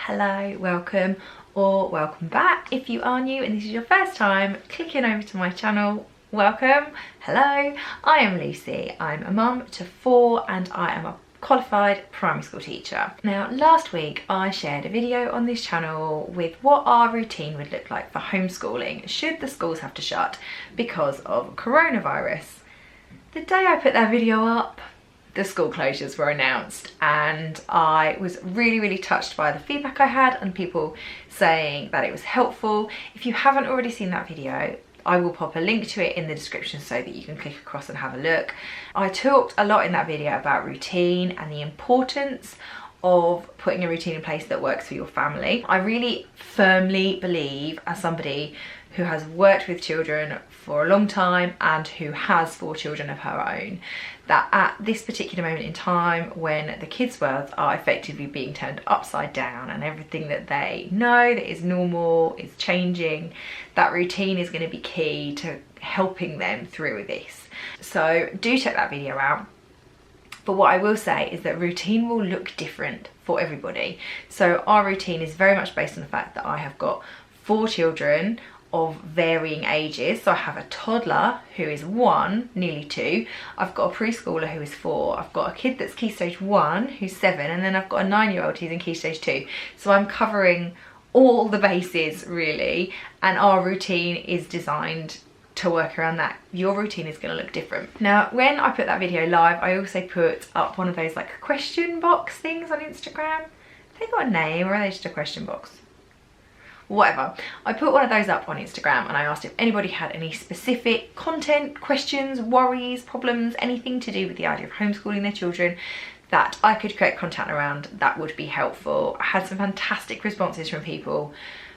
hello, welcome or welcome back. If you are new and this is your first time clicking over to my channel, welcome, hello. I am Lucy, I'm a mum to 4 and I am a qualified primary school teacher. Now last week I shared a video on this channel with what our routine would look like for homeschooling should the schools have to shut because of coronavirus. The day I put that video up, the school closures were announced and I was really touched by the feedback I had and people saying that it was helpful. If you haven't already seen that video, I will pop a link to it in the description so that you can click across and have a look. I talked a lot in that video about routine and the importance of putting a routine in place that works for your family. I really firmly believe, as somebody who has worked with children for a long time and who has 4 children of her own, that at this particular moment in time when the kids' worlds are effectively being turned upside down and everything that they know that is normal is changing, that routine is going to be key to helping them through this. So do check that video out. But what I will say is that routine will look different for everybody. So our routine is very much based on the fact that I have got 4 children of varying ages. So I have a toddler who is 1, nearly 2. I've got a preschooler who is 4. I've got a kid that's key stage 1 who's 7, and then I've got a 9-year-old who's in key stage 2. So I'm covering all the bases really, and our routine is designed to work around that. Your routine is going to look different. Now when I put that video live, I also put up one of those like question box things on Instagram. Have they got a name or are they just a question box? Whatever. I put one of those up on Instagram and I asked if anybody had any specific content, questions, worries, problems, anything to do with the idea of homeschooling their children that I could create content around that would be helpful. I had some fantastic responses from people,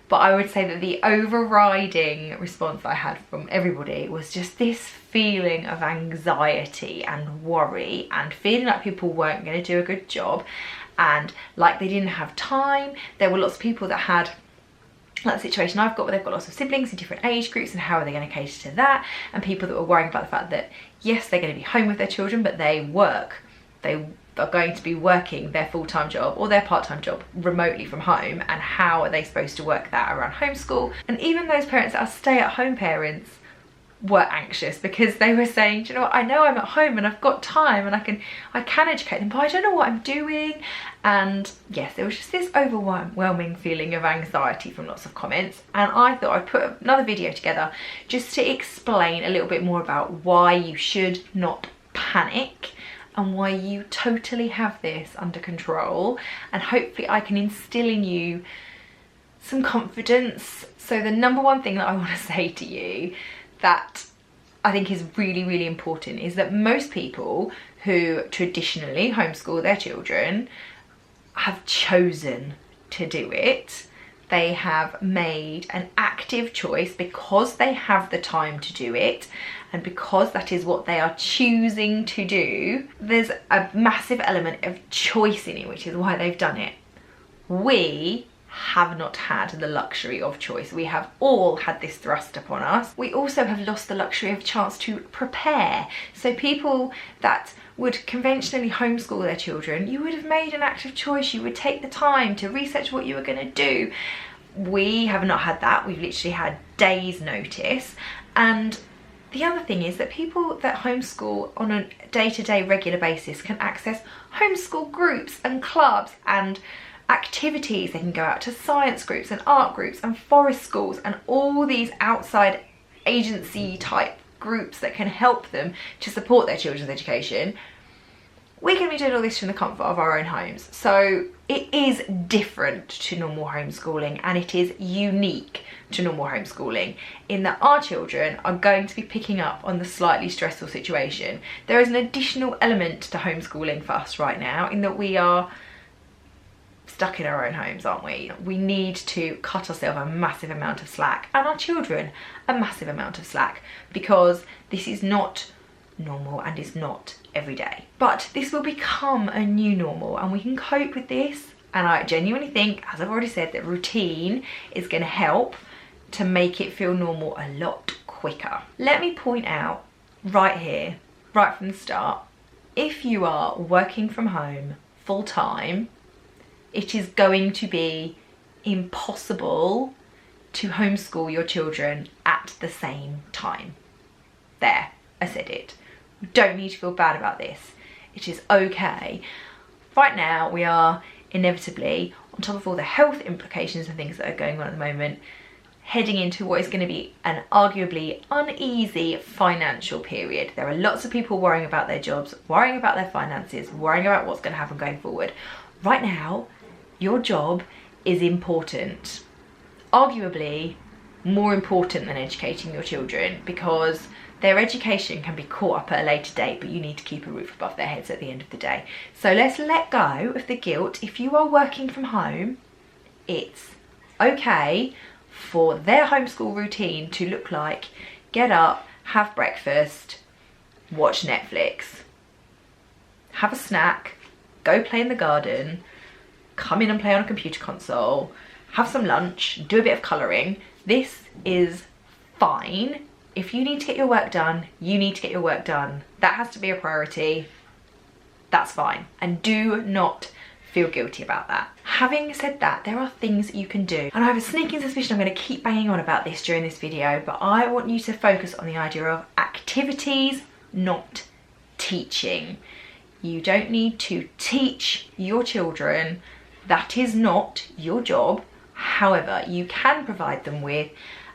but I would say that the overriding response I had from everybody was just this feeling of anxiety and worry and feeling like people weren't going to do a good job and like they didn't have time. There were lots of people that had that situation I've got where they've got lots of siblings in different age groups and how are they going to cater to that, and people that were worrying about the fact that yes, they're going to be home with their children but they work. They are going to be working their full-time job or their part-time job remotely from home, and how are they supposed to work that around homeschool? And even those parents that are stay-at-home parents were anxious because they were saying, do you know what, I know I'm at home and I've got time and I can educate them, but I don't know what I'm doing. And yes, there was just this overwhelming feeling of anxiety from lots of comments, and I thought I'd put another video together just to explain a little bit more about why you should not panic and why you totally have this under control, and hopefully I can instill in you some confidence. So the number one thing that I want to say to you that I think is really important is that most people who traditionally homeschool their children have chosen to do it. They have made an active choice because they have the time to do it and because that is what they are choosing to do. There's a massive element of choice in it, which is why they've done it. We have not had the luxury of choice. We have all had this thrust upon us. We also have lost the luxury of chance to prepare. So people that would conventionally homeschool their children, you would have made an active choice. You would take the time to research what you were going to do. We have not had that. We've literally had days notice. And the other thing is that people that homeschool on a day-to-day regular basis can access homeschool groups and clubs and activities. They can go out to science groups and art groups and forest schools and all these outside agency type groups that can help them to support their children's education. We can be doing all this from the comfort of our own homes. So it is different to normal homeschooling, and it is unique to normal homeschooling in that our children are going to be picking up on the slightly stressful situation. There is an additional element to homeschooling for us right now in that we are stuck in our own homes, aren't we? We need to cut ourselves a massive amount of slack, and our children a massive amount of slack, because this is not normal and is not every day. But this will become a new normal and we can cope with this, and I genuinely think, as I've already said, that routine is going to help to make it feel normal a lot quicker. Let me point out right here, right from the start, if you are working from home full time, it is going to be impossible to homeschool your children at the same time. There, I said it. You don't need to feel bad about this. It is okay. Right now, we are inevitably, on top of all the health implications and things that are going on at the moment, heading into what is going to be an arguably uneasy financial period. There are lots of people worrying about their jobs, worrying about their finances, worrying about what's going to happen going forward. Right now, your job is important. Arguably more important than educating your children, because their education can be caught up at a later date, but you need to keep a roof above their heads at the end of the day. So let's let go of the guilt. If you are working from home, it's okay for their homeschool routine to look like get up, have breakfast, watch Netflix, have a snack, go play in the garden, come in and play on a computer console, have some lunch, do a bit of colouring. This is fine. If you need to get your work done, you need to get your work done. That has to be a priority. That's fine. And do not feel guilty about that. Having said that, there are things that you can do. And I have a sneaking suspicion I'm going to keep banging on about this during this video, but I want you to focus on the idea of activities, not teaching. You don't need to teach your children. That is not your job. However, you can provide them with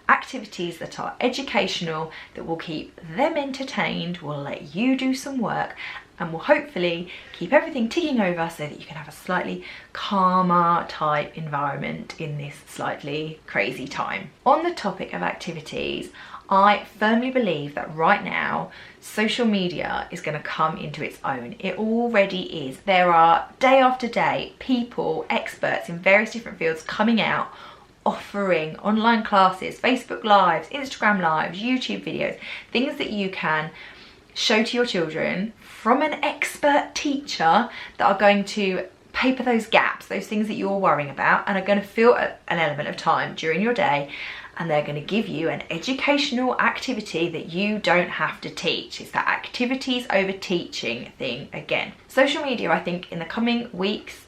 activities that are educational, that will keep them entertained, will let you do some work, and will hopefully keep everything ticking over so that you can have a slightly calmer type environment in this slightly crazy time. On the topic of activities, I firmly believe that right now social media is going to come into its own. It already is. There are day after day people, experts in various different fields coming out offering online classes, Facebook Lives, Instagram Lives, YouTube videos, things that you can show to your children from an expert teacher that are going to paper those gaps, those things that you're worrying about, and are going to fill an element of time during your day, and they're going to give you an educational activity that you don't have to teach. It's that activities over teaching thing again. Social media, I think, in the coming weeks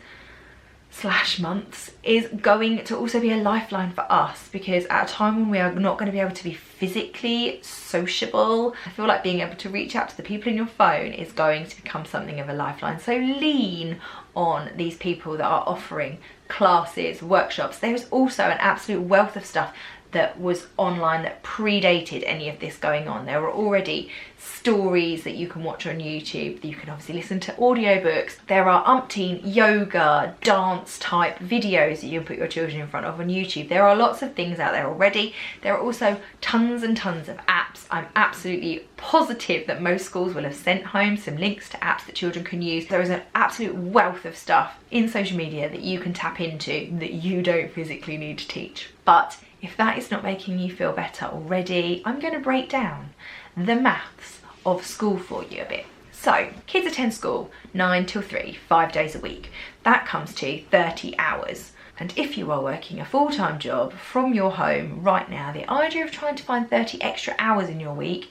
/ months is going to also be a lifeline for us, because at a time when we are not going to be able to be physically sociable, I feel like being able to reach out to the people in your phone is going to become something of a lifeline. So lean on these people that are offering classes, workshops. There is also an absolute wealth of stuff that was online that predated any of this going on. There were already stories that you can watch on YouTube, that you can obviously listen to audiobooks. There are umpteen yoga, dance type videos that you can put your children in front of on YouTube. There are lots of things out there already. There are also tons and tons of apps. I'm absolutely positive that most schools will have sent home some links to apps that children can use. There is an absolute wealth of stuff in social media that you can tap into that you don't physically need to teach. But if that is not making you feel better already, I'm going to break down the maths of school for you a bit. So, kids attend school 9 till 3, 5 days a week. That comes to 30 hours. And if you are working a full-time job from your home right now, the idea of trying to find 30 extra hours in your week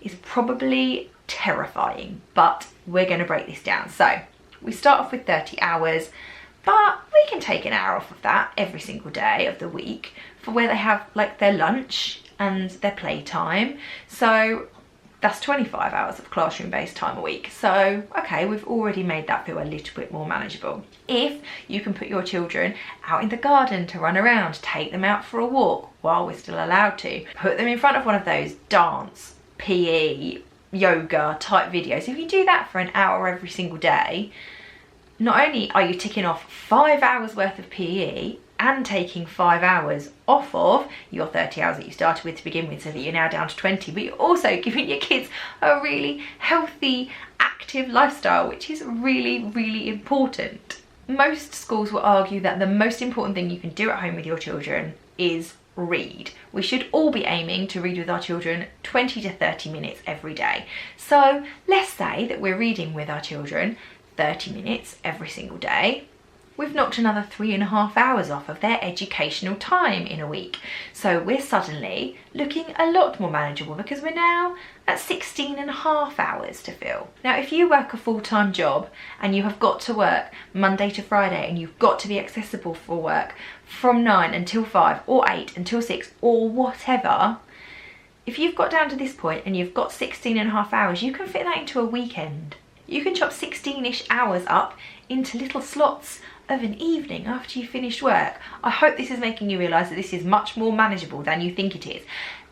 is probably terrifying, but we're going to break this down. So, we start off with 30 hours, but we can take an hour off of that every single day of the week for where they have like their lunch and their playtime. So that's 25 hours of classroom-based time a week. So, okay, we've already made that feel a little bit more manageable. If you can put your children out in the garden to run around, take them out for a walk while we're still allowed to, put them in front of one of those dance, PE, yoga type videos. If you do that for an hour every single day, not only are you ticking off 5 hours worth of PE and taking 5 hours off of your 30 hours that you started with to begin with, so that you're now down to 20, but you're also giving your kids a really healthy, active lifestyle, which is really, really important. Most schools will argue that the most important thing you can do at home with your children is read. We should all be aiming to read with our children 20 to 30 minutes every day. So let's say that we're reading with our children 30 minutes every single day. we've knocked another 3.5 hours off of their educational time in a week. So we're suddenly looking a lot more manageable because we're now at 16.5 hours to fill. Now, if you work a full-time job and you have got to work Monday to Friday and you've got to be accessible for work from 9 until 5 or 8 until 6 or whatever, if you've got down to this point and you've got 16.5 hours, you can fit that into a weekend. You can chop 16-ish hours up into little slots of an evening after you finished work. I hope this is making you realise that this is much more manageable than you think it is.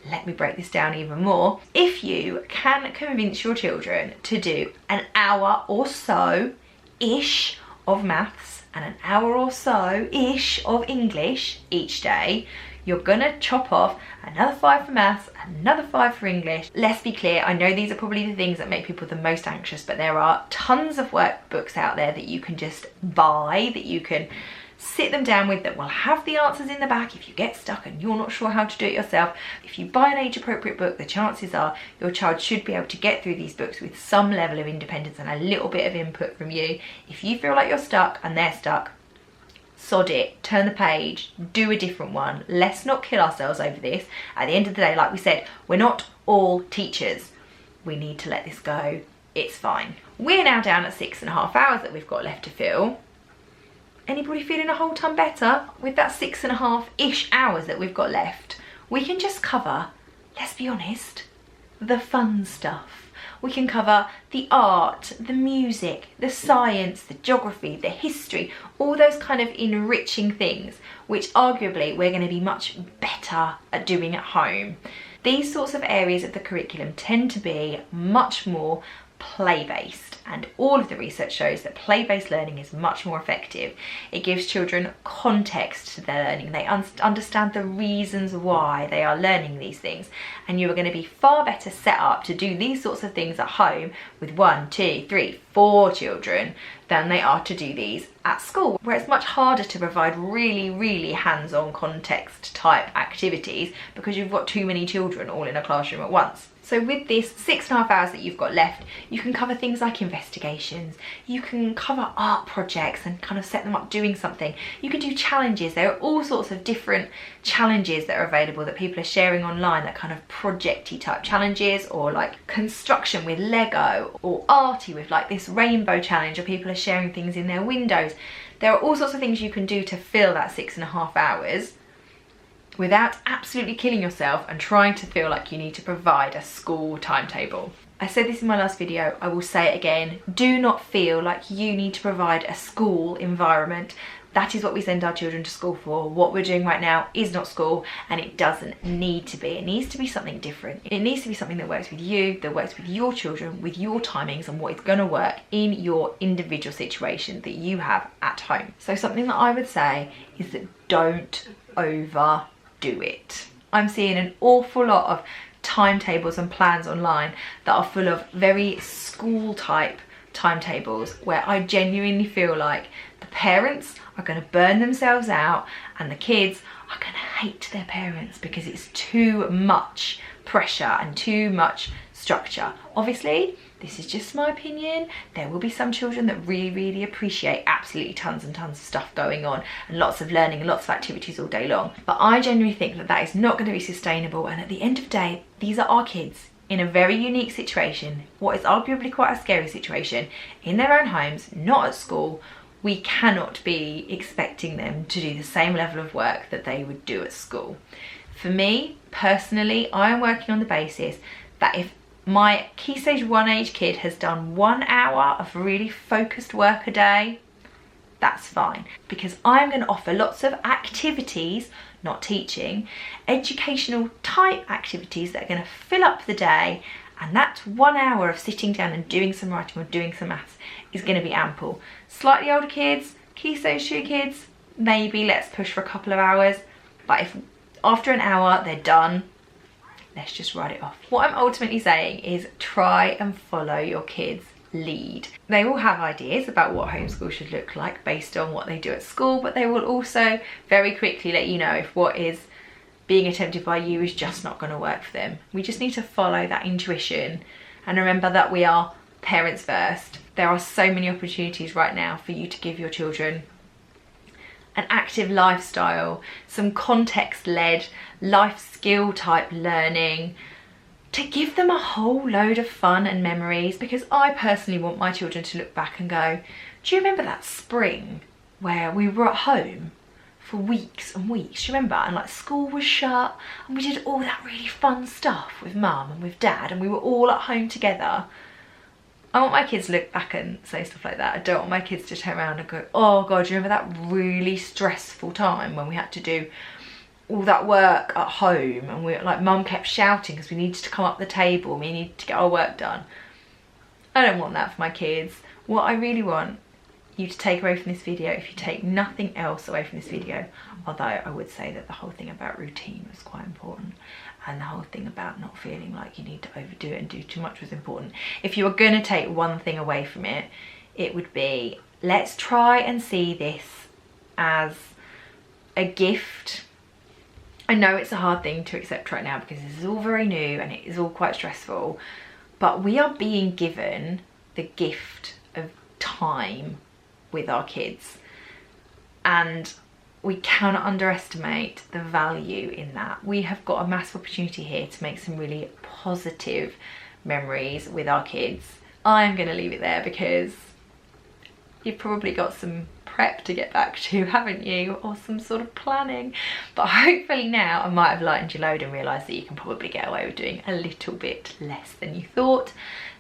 Let me break this down even more. If you can convince your children to do an hour or so-ish of maths and an hour or so-ish of English each day, you're gonna chop off another 5 for maths, another 5 for English. Let's be clear, I know these are probably the things that make people the most anxious, but there are tons of workbooks out there that you can just buy, that you can sit them down with, that will have the answers in the back if you get stuck and you're not sure how to do it yourself. If you buy an age appropriate book, the chances are your child should be able to get through these books with some level of independence and a little bit of input from you. If you feel like you're stuck and they're stuck, sod it, turn the page, do a different one. Let's not kill ourselves over this. At the end of the day, like we said, we're not all teachers. We need to let this go. It's fine. We're now down at 6.5 hours that we've got left to fill. Anybody feeling a whole ton better with that 6.5-ish hours that we've got left? We can just cover, let's be honest, the fun stuff. We can cover the art, the music, the science, the geography, the history, all those kind of enriching things, which arguably we're going to be much better at doing at home. These sorts of areas of the curriculum tend to be much more play-based, and all of the research shows that play-based learning is much more effective. It gives children context to their learning. They understand the reasons why they are learning these things, and you are going to be far better set up to do these sorts of things at home with 1, 2, 3, 4 children than they are to do these at school, where it's much harder to provide really hands-on context type activities because you've got too many children all in a classroom at once. So with this 6.5 hours that you've got left, you can cover things like investigations, you can cover art projects and kind of set them up doing something. You can do challenges. There are all sorts of different challenges that are available that people are sharing online, that kind of projecty type challenges, or like construction with Lego, or arty with like this rainbow challenge, or people are sharing things in their windows. There are all sorts of things you can do to fill that 6.5 hours without absolutely killing yourself and trying to feel like you need to provide a school timetable. I said this in my last video, I will say it again, do not feel like you need to provide a school environment. That is what we send our children to school for. What we're doing right now is not school, and it doesn't need to be. It needs to be something different. It needs to be something that works with you, that works with your children, with your timings and what is going to work in your individual situation that you have at home. So something that I would say is that don't overdo it. I'm seeing an awful lot of timetables and plans online that are full of very school type timetables where I genuinely feel like the parents are going to burn themselves out and the kids are going to hate their parents because it's too much pressure and too much structure. Obviously, this is just my opinion. There will be some children that really appreciate absolutely tons and tons of stuff going on and lots of learning and lots of activities all day long. But I genuinely think that that is not going to be sustainable, and at the end of the day, these are our kids in a very unique situation, what is arguably quite a scary situation, in their own homes, not at school. We cannot be expecting them to do the same level of work that they would do at school. For me, personally, I am working on the basis that if my Key Stage 1 age kid has done 1 hour of really focused work a day, that's fine, because I'm going to offer lots of activities, not teaching, educational type activities that are going to fill up the day, and that 1 hour of sitting down and doing some writing or doing some maths is going to be ample. Slightly older kids, Key Stage 2 kids, maybe let's push for a couple of hours, but if after an hour they're done, let's just write it off. What I'm ultimately saying is try and follow your kids' lead. They will have ideas about what homeschool should look like based on what they do at school, but they will also very quickly let you know if what is being attempted by you is just not going to work for them. We just need to follow that intuition and remember that we are parents first. There are so many opportunities right now for you to give your children an active lifestyle, some context-led life skill type learning, to give them a whole load of fun and memories, because I personally want my children to look back and go, do you remember that spring where we were at home for weeks and weeks? Do you remember? And like school was shut and we did all that really fun stuff with mum and with dad and we were all at home together. I want my kids to look back and say stuff like that. I don't want my kids to turn around and go, oh God, do you remember that really stressful time when we had to do all that work at home and we like mum kept shouting because we needed to come up the table and we needed to get our work done. I don't want that for my kids. What I really want you to take away from this video, if you take nothing else away from this video, although I would say that the whole thing about routine was quite important, and the whole thing about not feeling like you need to overdo it and do too much was important. If you were going to take one thing away from it, it would be, let's try and see this as a gift. I know it's a hard thing to accept right now because this is all very new and it is all quite stressful, but we are being given the gift of time with our kids, and we cannot underestimate the value in that. We have got a massive opportunity here to make some really positive memories with our kids. I'm going to leave it there because you've probably got some prep to get back to, haven't you? Or some sort of planning. But hopefully now I might have lightened your load and realised that you can probably get away with doing a little bit less than you thought.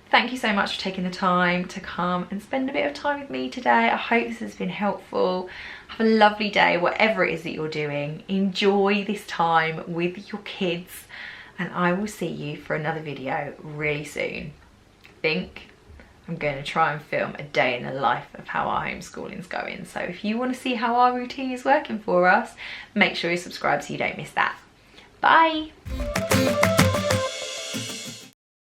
Thank you so much for taking the time to come and spend a bit of time with me today. I hope this has been helpful. Have a lovely day, whatever it is that you're doing. Enjoy this time with your kids, and I will see you for another video really soon. I think I'm going to try and film a day in the life of how our homeschooling's going. So if you want to see how our routine is working for us, make sure you subscribe so you don't miss that. Bye.